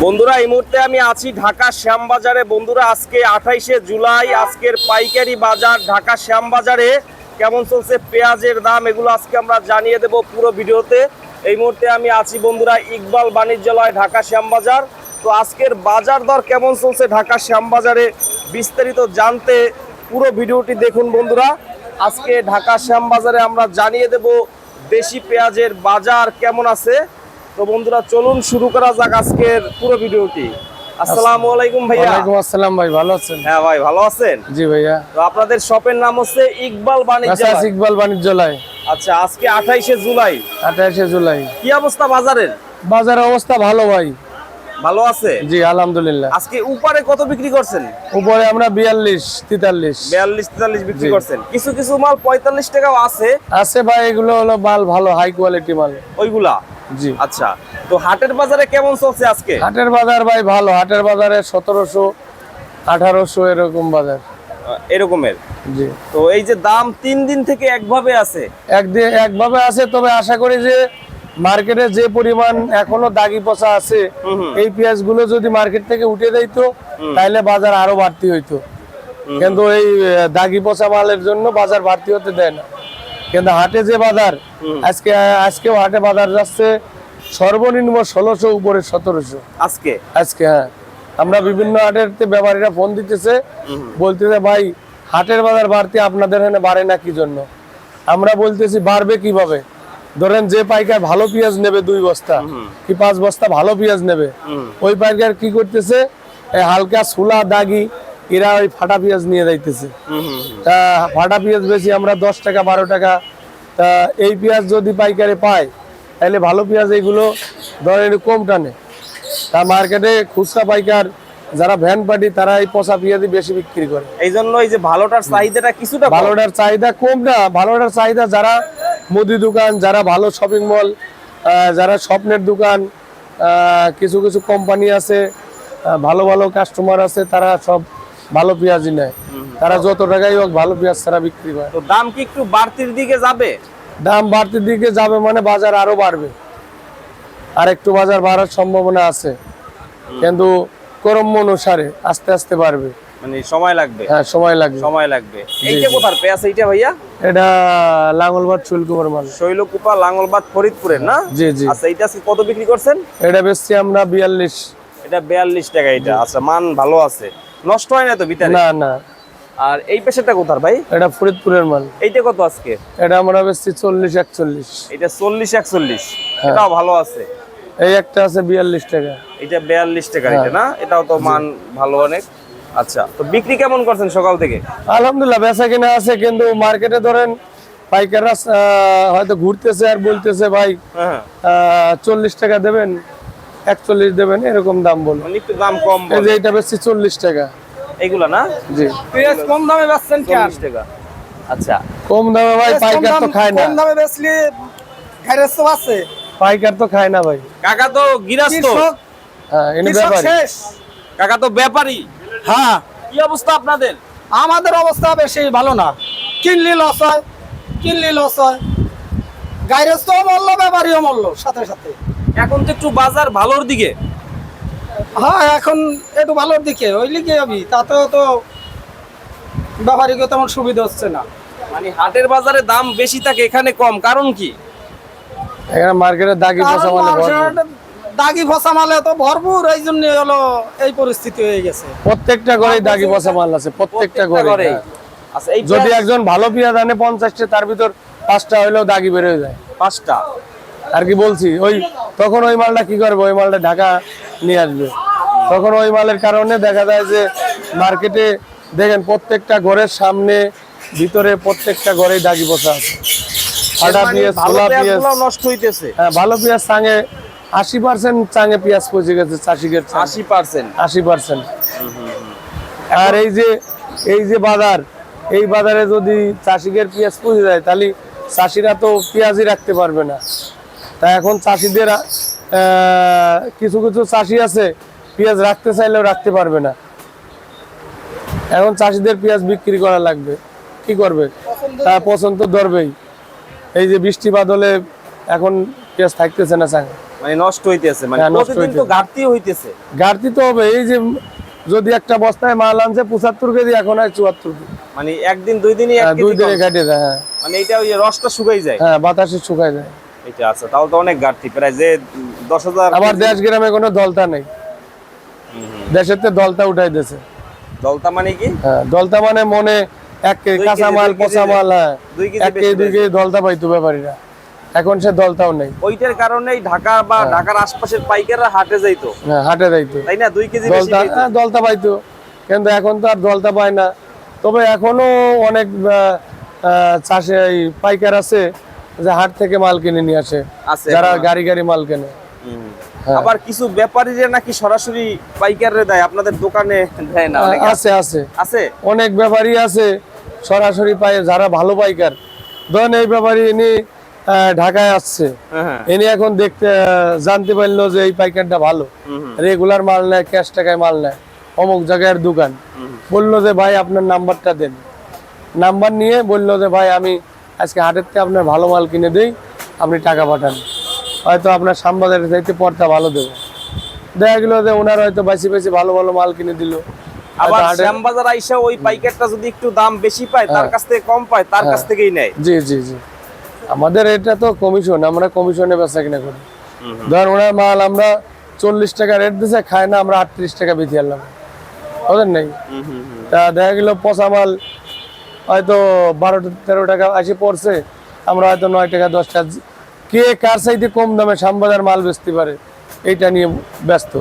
বন্ধুরা এই মুহূর্তে আমি আছি ঢাকা শ্যামবাজারে। বন্ধুরা আজকে 28শে জুলাই, আজকের পাইকারি বাজার ঢাকা শ্যামবাজারে কেমন চলছে পেঁয়াজের দাম এগুলো আজকে আমরা জানিয়ে দেব পুরো ভিডিওতে। এই মুহূর্তে আমি আছি বন্ধুরা ইকবাল বাণিজ্যালয় ঢাকা শ্যামবাজার। তো আজকের বাজার দর কেমন চলছে ঢাকা শ্যামবাজারে বিস্তারিত জানতে পুরো ভিডিওটি দেখুন বন্ধুরা। আজকে ঢাকা শ্যামবাজারে আমরা জানিয়ে দেব দেশি পেঁয়াজের বাজার কেমন আছে। তো বন্ধুরা চলুন শুরু করা যাক আজকের পুরো ভিডিওটি। আসসালামু আলাইকুম ভাইয়া। ওয়ালাইকুম আসসালাম ভাই, ভালো আছেন? হ্যাঁ ভাই ভালো আছেন? জি ভাইয়া। তো আপনাদের শপের নাম হচ্ছে ইকবাল বাণিজ্যালয়। ইকবাল বাণিজ্যালয়। আচ্ছা আজকে 28শে জুলাই। 28শে জুলাই। কি অবস্থা বাজারের? বাজারের অবস্থা ভালো ভাই। ভালো আছে? জি আলহামদুলিল্লাহ। আজকে উপরে কত বিক্রি করছেন? উপরে আমরা 42 43 43 বিক্রি করছেন। কিছু কিছু মাল 45 টাকাও আছে। আছে ভাই, এগুলো হলো মাল ভালো, হাই কোয়ালিটি মাল ওইগুলা। জি আচ্ছা তো হাটের বাজারে কেমন চলছে আজকে? হাটের বাজার ভাই ভালো, হাটের বাজারে 1700 1800 এরকম বাজার এরকমের। জি তো এই যে দাম 3 দিন থেকে একভাবে আছে? একদিন একভাবে আছে, তবে আশা করি যে মার্কেটে যে পরিমাণ এখনো দাগি পচা আছে, এই পেঁয়াজ গুলো যদি মার্কেট থেকে উঠে দিতো তাহলে বাজার আরো বাড়তি হইতো। কিন্তু এই দাগি পচা মালের জন্য বাজার বাড়তি হতে দেয় না। কিন্তু হাটে যে বাজার আজকেও হাটে বাজার যাচ্ছে সর্বনিম্ন 1600 উপরে 1700 আজকে হ্যাঁ। আমরা বিভিন্ন হাটের ব্যাপারীরা ফোন দিতেছে, বলতেছে ভাই হাটের বাজার বাড়তি আপনাদের এখানে বাড়ে না কি জন্য? আমরা বলতেছি বাড়বে কিভাবে? ধরেন যে পাইকার ভালো পেঁয়াজ নেবে 2 বস্তা কি 5 বস্তা ভালো পেঁয়াজ নেবে, ওই পাইকার কি করতেছে হালকা সুলা দাগি এরা ওই ফাটা পেঁয়াজ নিয়ে যাইতেছে। তা ফাটা পেঁয়াজ বেশি আমরা 10 টাকা 12 টাকা। তা এই পেঁয়াজ যদি পাইকারে পায় তাহলে ভালো পেঁয়াজ এইগুলো ধরেন কম টানে। তা মার্কেটে খুচরা পাইকার যারা ভ্যান পার্টি তারা এই পচা পেঁয়াজই বেশি বিক্রি করে। এই জন্য এই যে ভালোটার চাহিদাটা কিছুটা ভালোটার চাহিদা কম না, ভালোটার চাহিদা যারা মুদি দোকান, যারা ভালো শপিং মল, যারা স্বপ্নের দোকান, কিছু কিছু কোম্পানি আছে, ভালো ভালো কাস্টমার আছে, তারা সব ভালো পেঁয়াজই নেয়। তারা যত টাকাই হোক ভালো পেঁয়াজ ছাড়া বিক্রি করে। তো দাম কি একটু বাড়তির দিকে যাবে? দাম বাড়তির দিকে যাবে মানে বাজার আরো বাড়বে, আর একটু বাজার বাড়ার সম্ভাবনা আছে, কিন্তু ক্রম অনুসারে আস্তে আস্তে বাড়বে। মানে সময় লাগবে? হ্যাঁ সময় লাগবে। এইটা কোথার পেঁয়াজ এইটা ভাইয়া? এটা লাঙ্গলবাদ শৈলকুপার মাল। শৈলকুপা লাঙ্গলবাদ ফরিদপুরের না? জি জি। আচ্ছা এটা আজকে কত বিক্রি করছেন? এটা বেচছি আমরা 42। এটা 42 টাকা এটা। আচ্ছা মান ভালো আছে, নষ্ট হয় না তো ভিতরে? না না। আর এই পেশাটা কোথার ভাই? এটা ফরিদপুরের মাল। এইটা কত আজকে? এটা আমরা বেচছি 40 41। এটা 40 41। এটাও ভালো আছে। এই একটা আছে 42 টাকা। এটা 42 টাকা এটা না? এটাও তো মান ভালো অনেক। আচ্ছা তো বিক্রি কেমন করছেন সকাল থেকে? আলহামদুলিল্লাহ বেচা কিনা আছে, কিন্তু মার্কেটে ধরেন পাইকাররা হয়তো ঘুরতেছে আর বলতেছে ভাই 40 টাকা দেবেন, 41 দেবেন, এরকম দাম বলে। মানে একটু দাম কম বলে। এই যে এটা বেচছি 40 টাকা। এইগুলা না? জি। পেঁয়াজ কম দামে বেচছেন কেন? 40 টাকা। আচ্ছা কম দামে ভাই পাইকার তো খায় না। কম দামে বেচলে গ্যারেজ তো আছে, পাইকার তো খায় না ভাই। কাকা তো গৃহস্থ। হ্যাঁ এনে ব্যাপারী। কাকা তো ব্যাপারী। হ্যাঁ কি অবস্থা আপনাদের? আমাদের অবস্থা বেশি ভালো না, কিনলি লস হয়, গ্যারেজ তো মরলো, ব্যাপারীও মরলো সাথে সাথে। এখন তো একটু বাজার ভালোর দিকে। হ্যাঁ এখন একটু ভালোর দিকে ওই লিগে আমি, তাতেও তো ব্যাপারীকে তেমন সুবিধা হচ্ছে না। মানে হাটের বাজারে দাম বেশি থাকে, এখানে কম, কারণ কি? এখানে মার্কেটে দাগি পচা মালে ভরপুর। দাগি ফসা মালে তো ভরপুর, এই জন্য হলো এই পরিস্থিতি হয়ে গেছে। প্রত্যেকটা ঘরেই দাগি পচা মাল আছে, প্রত্যেকটা ঘরে। আচ্ছা এই যদি একজন ভালো পেঁয়াজ আনে 50টা, তার ভিতর 5টা হইলেও দাগি বের হয়ে যায়। 5টা আর কি বলছি, ওই তখন ওই মালটা কি করবে, ওই মালটা ঢাকা নিয়ে আসবে। তখন ওই মালের কারণে দেখা যায় যে মার্কেটে দেখেন প্রত্যেকটা ঘরের সামনে ভিতরে প্রত্যেকটা ঘরেই দাগি পচা আছে। ফাটা পেঁয়াজ, ছোলা পেঁয়াজ নষ্ট হইতেছে। হ্যাঁ ভালো পেঁয়াজ চাঙে 80% চাঙে পেঁয়াজ পচে গেছে চাষিকের। 80%। আর এই যে বাজার, এই বাজারে যদি চাষিকের পেঁয়াজ পচে যায় তাহলে চাষিরা তো পেঁয়াজই রাখতে পারবে না। তাই এখন চাষিদের কিছু কিছু চাষি আছে পেঁয়াজ রাখতে চাইলেও রাখতে পারবে না। এখন চাষিদের পেঁয়াজ বিক্রি করা লাগবে, কি করবে? তা পছন্দ ধরবেই। এই যে বৃষ্টি বাদলে এখন পেঁয়াজ থাকতেছে না চাঙে। মানে নষ্ট হইতেছে, মানে হ্যাঁ, নষ্ট প্রতিদিন তো হইতেছে। ঘাটতি হইতেছে। ঘাটতি তো হবে, এই যে যদি একটা বস্তায় মাল আনছে 75 কেজি, এখন হয় 74 কেজি। মানে একদিন দুই দিনই এক 2 কেজি দিনে কম। ঘাটে যায়। হ্যাঁ মানে এটা ওই যে রসটা শুকাই যায়। হ্যাঁ, বাতাসে শুকায় যায়। এটা আছে, তাহলে তো অনেক ঘাটতি, প্রায় যে 10,000। আবার দেশ গ্রামে কোনো দলতা নেই, দেশের তো দলতা উঠাই দিয়েছে। দলতা মানে কি? হ্যাঁ, দলতা মানে মনে 1 কেজি 2 কাঁচা কেজি, মাল 2 কেজি পচা মাল, হ্যাঁ 2 কেজি 1 কেজি 2 বেশি কেজি দলতা পাইতো ব্যাপারীরা, এখন সে দলতাও নেই। ওইটার কারণেই ঢাকা বা ঢাকার আশপাশের পাইকাররা হাটে যাইতো, হ্যাঁ, হাটে যাইতো তাই না? 2 কেজি বেশি দলতা, পাইতো। হ্যাঁ দলতা পাইতো, কিন্তু এখন তো আর দলতা পায় না। তবে এখনো অনেক চাষে এই পাইকার আছে যে হাট থেকে মাল কিনে নিয়ে আসে, আছে যারা এখনো। গাড়ি গাড়ি মাল কেনে। হ্যাঁ। আবার কিছু ব্যাপারীরা নাকি সরাসরি পাইকাররে দেয়, আপনাদের দোকানে দেয় না? অনেকে আছে আছে আছে। অনেক ব্যাপারী আছে সরাসরি পায়, যারা ভালো পাইকার। ধরেন এই ব্যাপারী ইনি ঢাকায় আসছে, হ্যাঁ ইনি এখন দেখতে জানতে পারলো যে এই পাইকারটা ভালো, রেগুলার মাল নেয়, ক্যাশ টাকায় মাল নেয়, অমুক জায়গার দোকান। বললো যে ভাই আপনার নাম্বারটা দেন, নাম্বার নিয়ে বললো যে ভাই আমি আজকে হাটের থেকে আপনার ভালো মাল কিনে দিই, আপনি টাকা পাঠান, হয়তো আপনার শ্যামবাজারের চাইতে পর্তা ভালো দেবো। দেখা গেলো যে ওনার হয়তো বেশি বেশি ভালো ভালো মাল কিনে দিল। আবার শ্যামবাজার আইসা ওই পাইকারটা যদি একটু দাম বেশি পায়, তার কাছ থেকে কম পায়, তার কাছ থেকেই নেয়। জি জি জি, আমাদের এটা তো কমিশন, আমরা কমিশনে বেচা কিনা করি। ধর ওনার মাল আমরা 40 টাকা রেট দিছে, খায় না, আমরা 38 টাকা বেশি আনলাম, বুঝলেন নাই? তা দেখা গেল পচা মাল হয়তো 12-13 টাকা আসে পড়ছে, আমরা হয়তো 9 টাকা 10 টাকা, কে কার চাইতে কম দামে শ্যামবাজার মাল বেচতে পারে এইটা নিয়ে ব্যস্ত।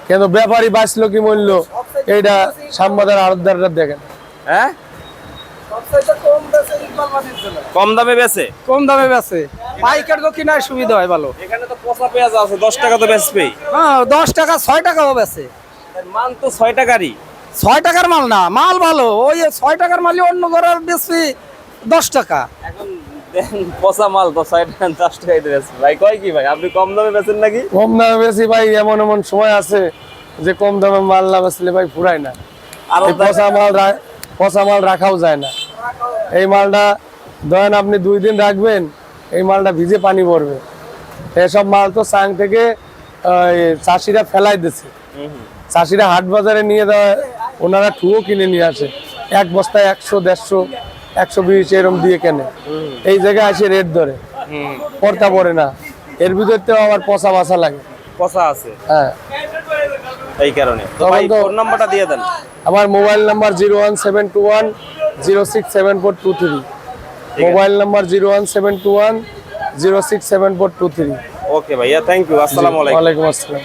কিন্তু ব্যাপারী বাঁচলো কি মূল্য, এইটা শ্যামবাজার আড়তদাররা দেখেন। হ্যাঁ, কম দামে বেচে। কম দামে বেচে, পাইকার তো কিনার সুবিধা হয় ভালো। এখানে তো পচা পেঁয়াজ আছে, 10 টাকা তো বেচবেই। হ্যাঁ 10 টাকা 6 টাকাও বেচে। মান তো 6 টাকারই। 6 টাকার মাল না, মাল ভালো, ওই 6 টাকার মালই অন্য ঘরের বেশি 10 টাকা। এখন দেন পচা মাল তো 6 টাকা 10 টাকায় বেচে। ভাই কয় কি ভাই, আপনি কম দামে বেচেন নাকি? কম দামে বেশি ভাই, এমন এমন সময় আছে যে কম দামে মাল না বেচলে ভাই ফুরায় না। আর এই পচা মাল রাখাও যায় না। এই মালটা ধরেন আপনি 2 দিন রাখবেন, এই মালটা ভিজে পানি পড়বে। এসব মাল তো চাং থেকে চাষিরা ফেলাই দিচ্ছে, চাষিরা হাট বাজারে নিয়ে দেওয়া, ওনারা ঠুয়ো কিনে নিয়ে আসে, এক বস্তায় 100, 150, 120 এরকম দিয়ে কেনে। এই জায়গায় আসে রেট ধরে, পড়তা পড়ে না, এর ভিতরতেও আবার পচা বাসা লাগে। পচা আছে, হ্যাঁ, এই কারণে তো তখন ভাই তো- ফোন নাম্বারটা দিয়ে দেন। আমার মোবাইল নাম্বার 01721067423, মোবাইল নাম্বার 01721067423। ওকে ভাইয়া, থ্যাংক ইউ, আসসালামু আলাইকুম। ওয়ালাইকুম আসসালাম।